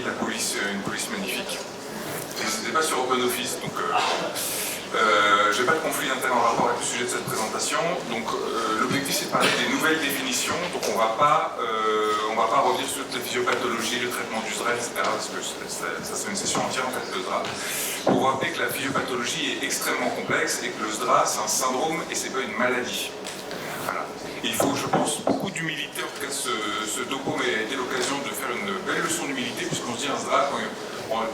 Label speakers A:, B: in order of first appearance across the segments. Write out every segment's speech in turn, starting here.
A: de la police, une police magnifique. Et c'était pas sur OpenOffice, donc j'ai pas de conflit d'intérêt en rapport avec le sujet de cette présentation. Donc l'objectif c'est de parler des nouvelles définitions, donc on va pas revenir sur toutes les physiopathologies, le traitement du SDRA, etc. parce que ça c'est une session entière en fait de SDRA. Pour vous rappeler que la physiopathologie est extrêmement complexe et que le SDRA c'est un syndrome et c'est pas une maladie. Voilà. Il faut, je pense, beaucoup d'humilité. En tout cas, ce topo m'a été l'occasion de faire une belle leçon d'humilité, puisqu'on se dit un SDRA,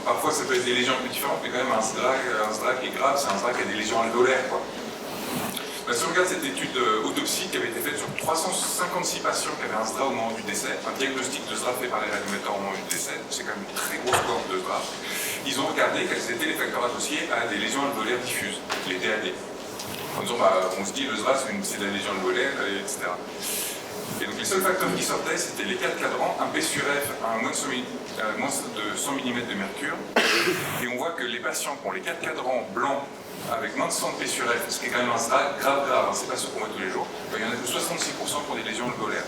A: parfois ça peut être des lésions un peu différentes, mais quand même un SDRA qui est grave, c'est un SDRA qui a des lésions alvéolaires. Ben, si on regarde cette étude autopsie qui avait été faite sur 356 patients qui avaient un SDRA au moment du décès, un diagnostic de SDRA fait par les radiométeurs au moment du décès, c'est quand même une très grosse cohorte de SDRA, ils ont regardé quels étaient les facteurs associés à des lésions alvéolaires diffuses, les DAD. En disant, on se dit, le SDRA, c'est de la lésion alvéolaire, etc. Et donc les seuls facteurs qui sortaient, c'était les 4 cadrans, un P sur F à moins de 100 mm de mercure. Et on voit que les patients qui ont les 4 cadrans blancs avec moins de 100 P sur F, ce qui est quand même un SDRA grave, hein, c'est pas ce qu'on voit tous les jours, il y en a que 66% qui ont des lésions alvéolaires.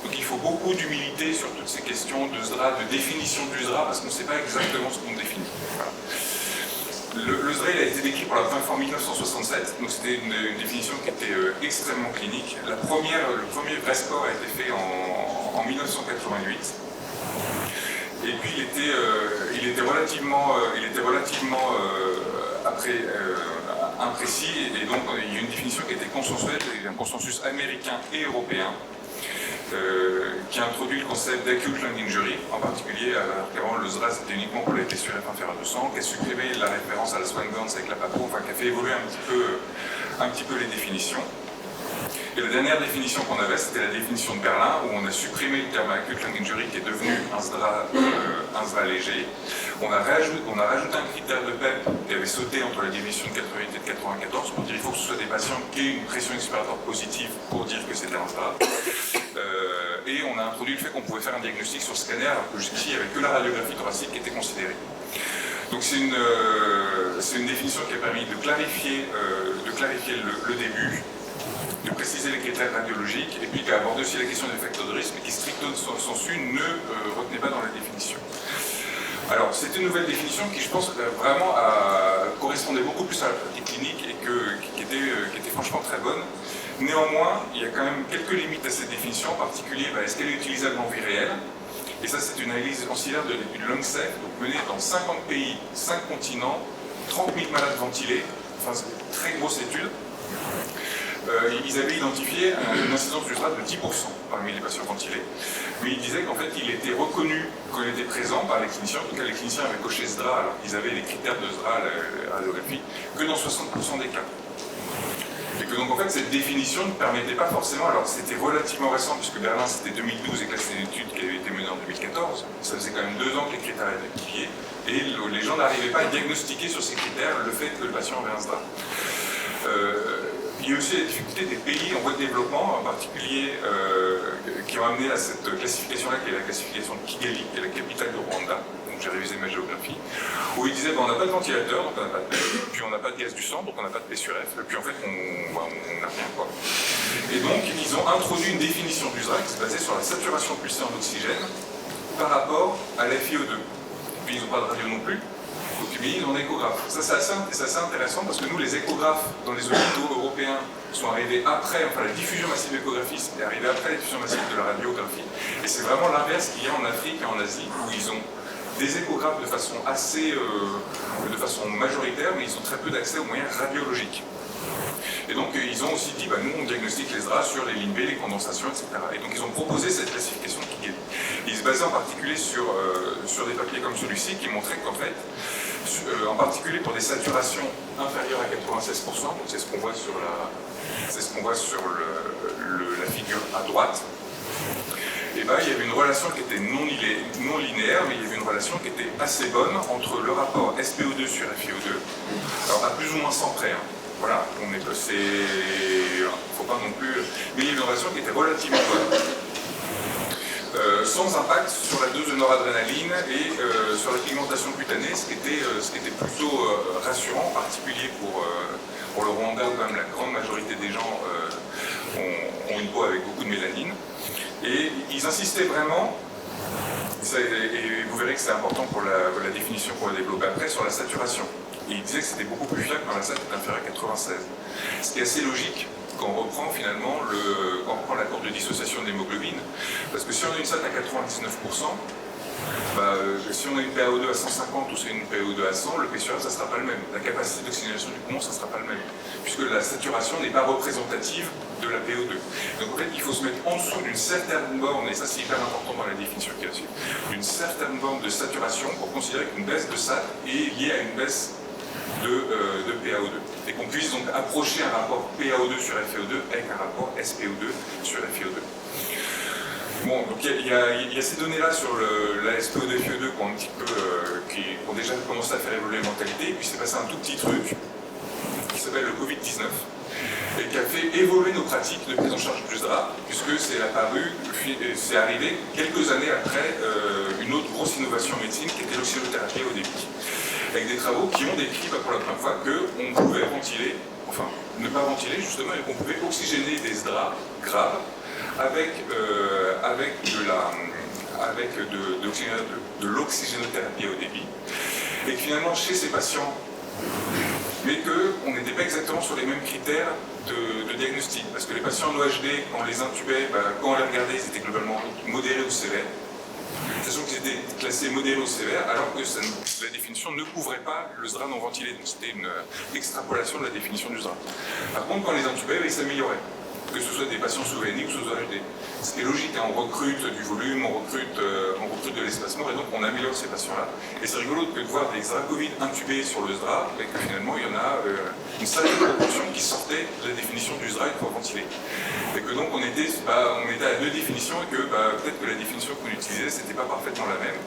A: Donc il faut beaucoup d'humilité sur toutes ces questions de SDRA, de définition du SDRA, parce qu'on ne sait pas exactement ce qu'on définit. Voilà. Le SDRA a été décrit pour la première fois en 1967, donc c'était une définition qui était extrêmement clinique. Le premier vrai score a été fait en 1988. Et puis il était relativement imprécis, et donc il y a une définition qui a été consensuelle, il y a un consensus américain et européen, qui a introduit le concept d'acute lung injury, en particulier qu'avant le SDRA c'était uniquement pour les blessures inférieures de sang, qui a supprimé la référence à la Swan-Ganz avec la PAPO, enfin qui a fait évoluer un petit peu les définitions. Et la dernière définition qu'on avait, c'était la définition de Berlin, où on a supprimé le terme acute lung injury, qui est devenu un SDRA léger. On a rajouté un critère de PEP qui avait sauté entre la définition de 88 et de 94 pour dire qu'il faut que ce soit des patients qui aient une pression expiratoire positive pour dire que c'était un SDRA. Et on a introduit le fait qu'on pouvait faire un diagnostic sur scanner, alors que jusqu'ici, il n'y avait que la radiographie thoracique qui était considérée. Donc c'est une définition qui a permis de clarifier le début, de préciser les critères radiologiques, et puis qui a abordé aussi la question des facteurs de risque, mais qui stricto sensu ne retenait pas dans la définition. Alors, c'était une nouvelle définition qui, je pense, vraiment correspondait beaucoup plus à la pratique clinique et qui était franchement très bonne. Néanmoins, il y a quand même quelques limites à cette définition, en particulier, est-ce qu'elle est utilisable en vie réelle? Et ça, c'est une analyse ancillaire de l'étude LUNGSEC, donc menée dans 50 pays, 5 continents, 30 000 malades ventilés, enfin, c'est une très grosse étude. Ils avaient identifié une incidence du SDRA de 10% parmi les patients ventilés. Mais ils disaient qu'en fait, il était reconnu qu'on était présent par les cliniciens, en tout cas les cliniciens avaient coché SDRA, alors qu'ils avaient les critères de SDRA à la radiographie, que dans 60% des cas. Et que donc en fait, cette définition ne permettait pas forcément, alors c'était relativement récent, puisque Berlin c'était 2012 et que là c'est une étude qui avait été menée en 2014, ça faisait quand même 2 ans que les critères étaient publiés, et les gens n'arrivaient pas à diagnostiquer sur ces critères le fait que le patient avait un SDRA. Il y a aussi la difficulté des pays en voie de développement, en particulier qui ont amené à cette classification-là, qui est la classification de Kigali, qui est la capitale du Rwanda. Donc j'ai révisé ma géographie, où ils disaient on n'a pas de ventilateur, donc on n'a pas de PEP, puis on n'a pas de gaz du sang, donc on n'a pas de P sur F, et puis en fait on n'a rien, quoi. Et donc ils ont introduit une définition du SDRA qui se basait sur la saturation pulsée en oxygène par rapport à la FiO2. Puis ils n'ont pas de radio non plus. Ils ont échographe. Ça c'est assez intéressant parce que nous les échographes dans les hôpitaux européens sont arrivés après, enfin la diffusion massive échographiste est arrivée après la diffusion massive de la radiographie. Et c'est vraiment l'inverse qu'il y a en Afrique et en Asie où ils ont des échographes de façon majoritaire, mais ils ont très peu d'accès aux moyens radiologiques. Et donc ils ont aussi dit, nous on diagnostique les SDRA sur les lignes B, les condensations, etc. Et donc ils ont proposé cette classification de Kigali. Ils se basaient en particulier sur des papiers comme celui-ci qui montraient qu'en fait, en particulier pour des saturations inférieures à 96%, donc c'est ce qu'on voit sur la figure à droite, et il y avait une relation qui était non linéaire, mais il y avait une relation qui était assez bonne entre le rapport SpO2 sur FiO2, alors à plus ou moins 100 près. Voilà, on est passé, faut pas non plus, mais il y a une relation qui était relativement bonne. Sans impact sur la dose de noradrénaline et sur la pigmentation cutanée, ce qui était plutôt rassurant, en particulier pour le Rwanda où quand même la grande majorité des gens ont une peau avec beaucoup de mélanine. Et ils insistaient vraiment Et vous verrez que c'est important pour la définition qu'on va développer après sur la saturation. Et il disait que c'était beaucoup plus fiable quand la SAT est inférieure à 96. Ce qui est assez logique quand on reprend finalement quand on reprend la courbe de dissociation de l'hémoglobine. Parce que si on a une SAT à 99%, si on a une PaO2 à 150 ou si on a une PaO2 à 100, le P sur F, ça ne sera pas le même. La capacité d'oxygénation du poumon, ça ne sera pas le même. Puisque la saturation n'est pas représentative de la PO2. Donc en fait, il faut se mettre en dessous d'une certaine borne, et ça c'est hyper important dans la définition qui est là-dessus, d'une certaine borne de saturation pour considérer qu'une baisse de SAT est liée à une baisse de PaO2. Et qu'on puisse donc approcher un rapport PaO2 sur FiO2 avec un rapport SPO2 sur FiO2. Bon, donc il y a ces données-là sur la SPO2 et FiO2 qui ont déjà commencé à faire évoluer la mentalité, et puis c'est passé un tout petit truc qui s'appelle le Covid-19, et qui a fait évoluer nos pratiques de prise en charge du SDRA, puisque c'est arrivé quelques années après une autre grosse innovation en médecine qui était l'oxygénothérapie au début. Avec des travaux qui ont décrit pour la première fois qu'on pouvait ventiler, enfin ne pas ventiler justement, et qu'on pouvait oxygéner des SDRA graves avec de l'oxygénothérapie au débit, et que finalement chez ces patients, mais qu'on n'était pas exactement sur les mêmes critères de diagnostic, parce que les patients en OHD, quand on les intubait, quand on les regardait, ils étaient globalement modérés ou sévères, sachant qu'ils étaient classés modérés ou sévères, alors que la définition ne couvrait pas le SDRA non ventilé, donc c'était une extrapolation de la définition du SDRA. Par contre, quand on les intubait, ils s'amélioraient, que ce soit des patients sous VNI ou sous OHD. C'était logique, hein, on recrute du volume, on recrute de l'espacement, et donc on améliore ces patients-là. Et c'est rigolo de voir des SDRA Covid intubés sur le SDRA, et que finalement il y en a une sacrée proportion qui sortait de la définition du SDRA une fois ventilé. Et que donc on était à deux définitions, et que peut-être que la définition qu'on utilisait, c'était pas parfaitement la même.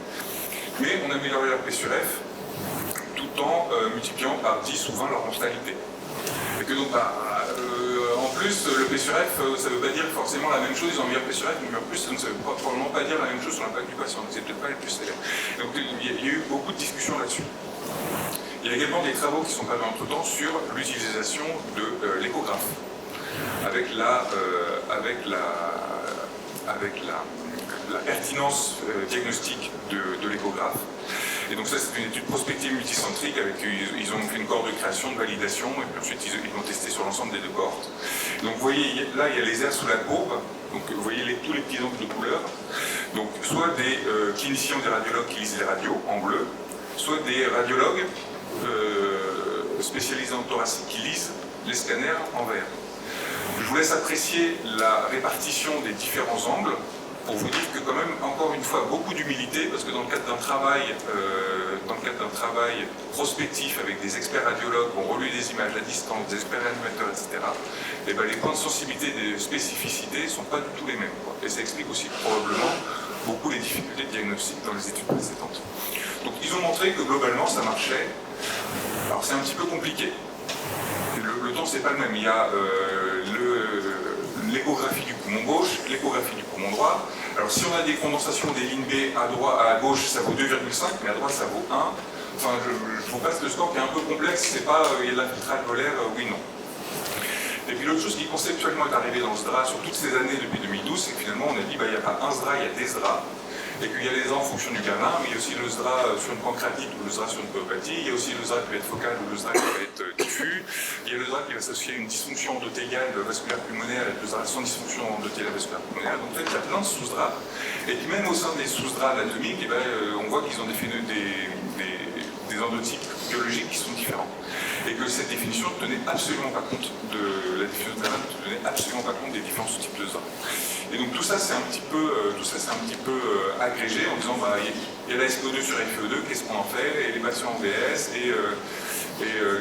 A: Mais on améliorait leur P sur F, tout en multipliant par 10 ou 20 leur mortalité. Et que donc, en plus, le P sur F, ça ne veut pas dire forcément la même chose, ils ont mis un P sur F, mais en plus, ça ne veut probablement pas dire la même chose sur l'impact du patient, donc c'est peut-être pas les plus sévères. Donc il y a eu beaucoup de discussions là-dessus. Il y a également des travaux qui sont parus entre-temps sur l'utilisation de l'échographe, avec la pertinence diagnostique de l'échographe. Et donc ça, c'est une étude prospective multicentrique, ils ont fait une cohorte de création, de validation, et puis ensuite ils l'ont testé sur l'ensemble des deux cohortes. Donc vous voyez, là, il y a les aires sous la courbe, donc vous voyez tous les petits angles de couleur. Donc soit des cliniciens, des radiologues qui lisent les radios, en bleu, soit des radiologues spécialisés en thoracique qui lisent les scanners en vert. Je vous laisse apprécier la répartition des différents angles, pour vous dire que quand même, encore une fois, beaucoup d'humilité, parce que dans le cadre d'un travail, prospectif avec des experts radiologues qui ont relu des images à distance, des experts animateurs, etc., et les points de sensibilité et de spécificité ne sont pas du tout les mêmes, quoi. Et ça explique aussi probablement beaucoup les difficultés de diagnostic dans les études précédentes. Donc ils ont montré que globalement ça marchait. Alors c'est un petit peu compliqué. Le temps c'est pas le même. Il y a l'échographie du poumon gauche, l'échographie du poumon droit. Alors si on a des condensations des lignes B à gauche, ça vaut 2,5, mais à droite ça vaut 1. Enfin, je vous passe le score qui est un peu complexe, c'est pas il y a de l'infiltrate alvéolaire, oui, non. Et puis l'autre chose qui conceptuellement est arrivée dans le SDRA sur toutes ces années depuis 2012, c'est que finalement on a dit il n'y a pas un SDRA, il y a des SDRA. Et qu'il y a les SDRA en fonction du gamin, mais il y a aussi le SDRA sur une pancréatite ou le SDRA sur une colopathie, il y a aussi le SDRA qui va être focal ou le SDRA qui va être diffus, il y a le SDRA qui va s'associer à une dysfonction endothéliale vasculaire pulmonaire et le SDRA sans dysfonction endothéliale vasculaire pulmonaire. Donc en fait il y a plein de sous-SDRA, et puis même au sein des sous-SDRA anatomiques, on voit qu'ils ont des endotypes biologiques qui sont différents. Et que cette définition ne tenait absolument pas compte de la définition de Bernard, ne tenait absolument pas compte des différents sous-types de SDRA. Et donc tout ça c'est un petit peu, agrégé en disant il y a la SPO2 sur FiO2, qu'est-ce qu'on en fait, et les patients en VS, et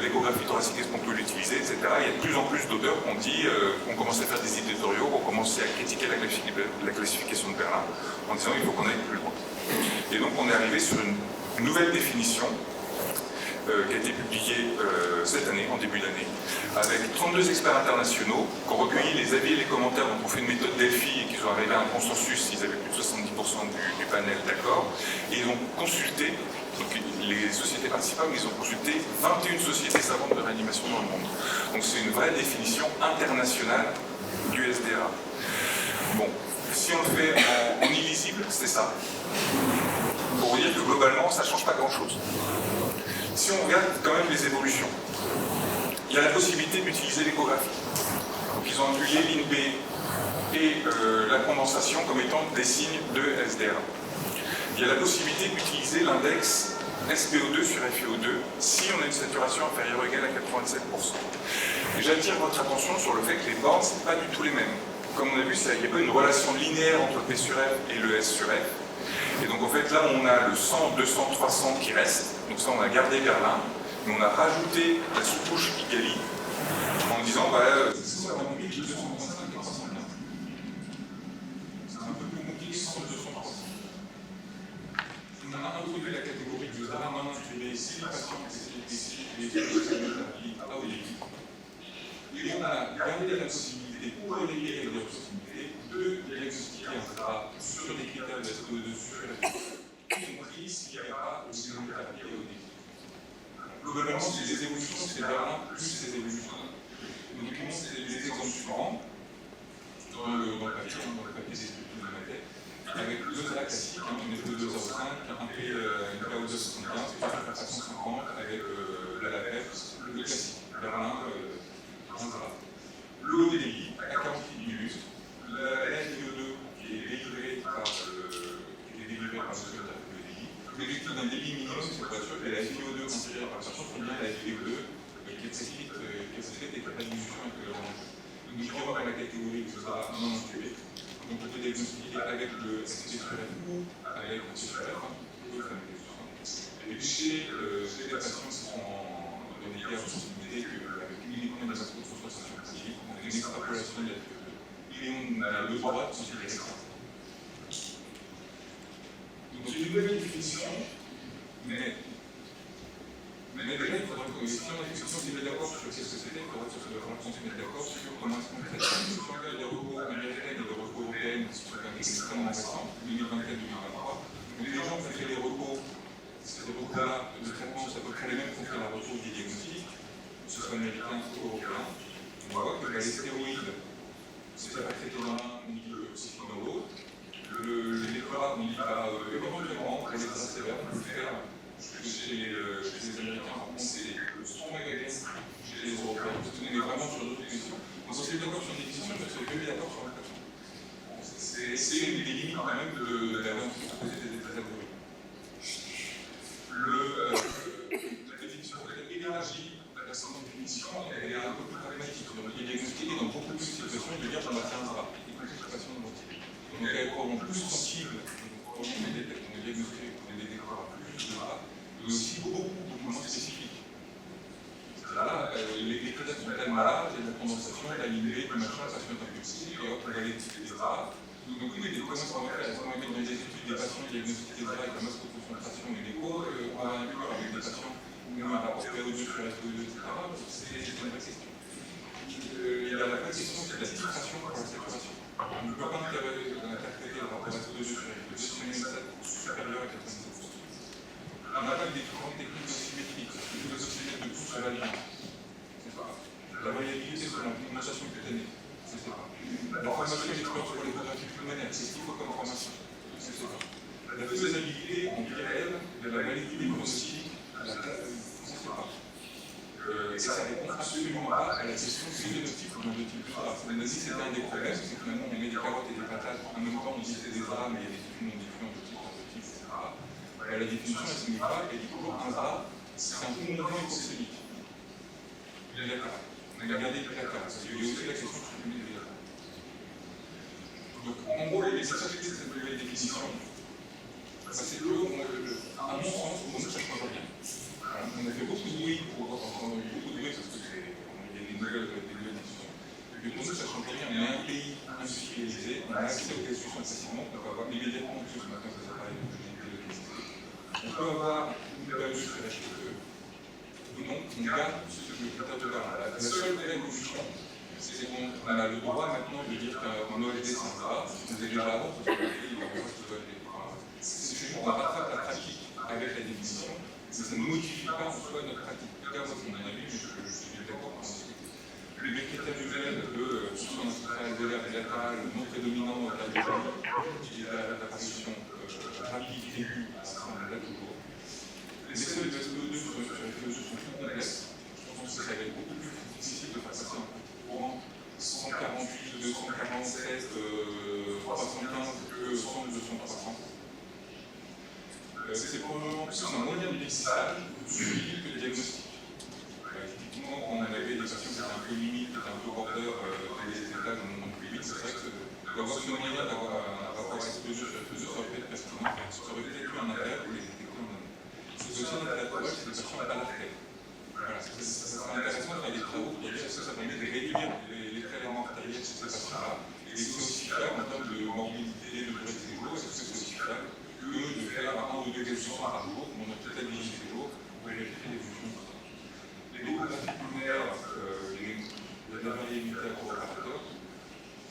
A: l'échographie thoracique, est-ce qu'on peut l'utiliser, etc. Il y a de plus en plus d'auteurs qui ont dit, qu'on commence à faire des éditoriaux, qu'on commence à critiquer la classification de Berlin, en disant il faut qu'on aille plus loin. Et donc on est arrivé sur une nouvelle définition, qui a été publiée cette année, en début d'année, avec 32 experts internationaux qui ont recueilli les avis et les commentaires, donc on fait une méthode Delphi et qu'ils ont arrivé à un consensus, ils avaient plus de 70% du panel d'accord, et ils ont consulté, donc les sociétés participantes, ils ont consulté 21 sociétés savantes de réanimation dans le monde. Donc c'est une vraie définition internationale du SDRA. Bon, Si on le fait en illisible, c'est ça. Pour vous dire que globalement, ça ne change pas grand-chose. Si on regarde quand même les évolutions, il y a la possibilité d'utiliser l'échographie. Donc ils ont appuyé l'INB et la condensation comme étant des signes de SDR. Il y a la possibilité d'utiliser l'index SpO2 sur FiO2 si on a une saturation inférieure ou égale à 87%. Et j'attire votre attention sur le fait que les bornes, ce n'est pas du tout les mêmes. Comme on a vu, il n'y a pas une relation linéaire entre P sur F et le S sur F. Et donc en fait, là, on a le 100, 200, 300 qui reste. Donc ça, on a gardé Berlin. Mais on a rajouté la sous-couche Kigali en disant, bah, c'est ça, on a mis 225 et 315. C'est un peu plus compliqué, 100, 200, 300. On a introduit la catégorie de Zara non intubé, si les patients les A ou les et on a gardé la possibilité pour les guérir de possibilité de diagnostiquer un Zara sur des critères de SPO2 sur la y compris s'il n'y avait pas de chimiothérapie au début. Globalement, c'est des évolutions, c'est Berlin plus ces évolutions. Donc, ils montrent des exemples suivants dans le papier des structures de ma tête, avec deux Zara classiques, une FO205, un PO275, et un 450 avec l'ALAPEF, le classique, Berlin, un Zara. L'ODI à 48 minutes, la FiO2 qui est délivrée par le secrétaire de l'ODI. L'objectif d'un débit minimum, c'est pour être sûr que la FiO2 intégrée par la patient soit bien la FiO2 qui est précipite et qui n'a pas de diminution avec le rendement. Donc, nous irons dans la catégorie que ce sera non intubé. Donc, on peut diagnostiquer avec le ST sur F ou avec le T sur F, et puis chez les patients qui sont dans des cas de sensibilité avec uniquement des astrophosphation positive, on a une extrapolation de la FiO2. Et on a le droit de considérer ça. Donc c'est une nouvelle définition, mais déjà il faudra que si on s'y met d'accord sur qu'est-ce que c'était, il faudra qu'on se mette d'accord sur comment est-ce qu'on traite. Si on regarde les recours américains et les recours européens, qui sont quand même extrêmement récents, 2024-2023, les gens qui ont fait les recours, ces recours-là de traitement, c'est à peu près les mêmes qu'on fait la ressource des diagnostics, que ce soit américain ou européen. On va voir que les stéroïdes, c'est pas traité dans l'un, on dit que c'est dans l'autre. Les déclarats, on dit éventuellement, pour les cas sévères, on peut le faire chez les Américains, par contre, c'est le strong against chez les Européens. Parce qu'on est vraiment sur d'autres questions. On s'est mis d'accord sur une définition, mais on s'est mis d'accord sur la façon. C'est une des limites quand même de la version proposée des algorithmes. La définition de l'énergie, la seconde définition, elle est un peu plus pragmatique. Donc, il est diagnostiqué dans beaucoup plus de situations de dire j'en maintiens un drap, y compris sur la patient de l'entier. Donc, elle est probablement plus sensible, on est diagnostiqué, on est déclaré plus de drap, mais aussi beaucoup moins spécifique. Là, les critères sont tellement larges, il y a de la condensation, de la lignée, du machin, la patient est un peu petit, et hop, on va aller des draps. Donc, oui, comment est-ce qu'on va faire? Est-ce qu'on va mettre dans les études des patients diagnostiqués des draps avec la masse de concentration et des cours, on va inclure avec des patients où on a un rapport PO2 sur FO2, etc. C'est une vraie question. Il y a la vraie question, c'est la titration pour la saturation. On ne peut pas interpréter le rapport SO2 sur FO2 si on a une stat supérieure à 97%. On n'a pas des grandes techniques dosimétriques, parce que les oxygènes de tout se valent bien. C'est pas. La variabilité sur la condensation cutanée, c'est pas. La formation et l'expérience pour les problématiques pulmonaires, c'est ce qu'il faut comme formation. C'est pas. La faisabilité en IRL, de la validité pronostique, c'est pas. Et ça répond absolument pas à la question de phénotype ou de type A. On a dit que c'était un des problèmes, c'est que finalement on met des carottes et des patates, en même temps on dit que c'est des draps, mais il y a des types non différents de type, etc. La définition, elle ne se met pas, elle dit toujours un drap, c'est un poumon hypoxémique. Il y a là. On a gardé les placards, parce qu'il y a aussi la question sur le milieu. Donc en gros, les essentialités de cette nouvelle définition, c'est que, à mon sens, pour nous, ça ne change rien. On a fait beaucoup de bruit pour entendre beaucoup de bruit parce qu'il y a des nouvelles discussions. Et pour nous, ça ne change rien. On est un pays industrialisé, on a accès aux questions facilement, on peut avoir immédiatement, parce que maintenant ça s'appelle de l'électricité. On peut avoir une période sur la cheveux, ou non, on garde ce critère de Berlin. La seule vraie évolution, c'est qu'on a le droit maintenant de dire qu'un OLD c'est un drap, on faisait déjà avant, parce que les OLD. C'est juste qu'on rattrape la pratique avec la définition. Ça ne modifie pas en soi notre pratique. En tout cas, moi, c'est mon avis, mais je suis d'accord pour en discuter. Les critères du VL, eux, sont dans notre alvéolaire bilatérale non prédominant dans la dynamique et l'apparition rapide aiguë à ce moment-là toujours. Les seuils de SPO2 sur les FPO2 sont plus complexes. Je pense que ça va être beaucoup plus difficile de faire passer un courant 148, 247, 315 que 100, 200, 300. C'est probablement plus un moyen de mixage suivi que de diagnostic. Typiquement, quand on avait des patients qui étaient un peu limites, qui étaient un peu border des états de mon plus vite, c'est vrai que d'avoir ce moyen d'avoir un rapport exposure sur FPO2, ça aurait pu être pertinent. Ça aurait peut-être eu un intérêt pour les détecter en amont. C'est aussi un intérêt pour eux, c'est des patients à la tête. Voilà, ça serait intéressant de faire des travaux pour dire est-ce que ça permet de réduire les prélèvements artériels chez ces patients-là, et c'est aussi fiable en termes de morbidité, de durée de séjour, est-ce que c'est aussi fiable que de faire 1 ou 2 questions par jour, on a peut-être des séjours pour vérifier les fonctions. Les échographies pulmonaires, il y a de la variabilité à coopérateur.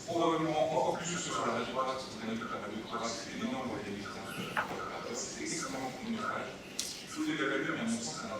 A: Probablement encore plus sur la radiothorax, parce qu'on a vu que la radiothorax, c'est une énorme variabilité sur la coopérateur, c'est extrêmement chronophage. Il faut l'évaluer, mais à mon sens, c'est un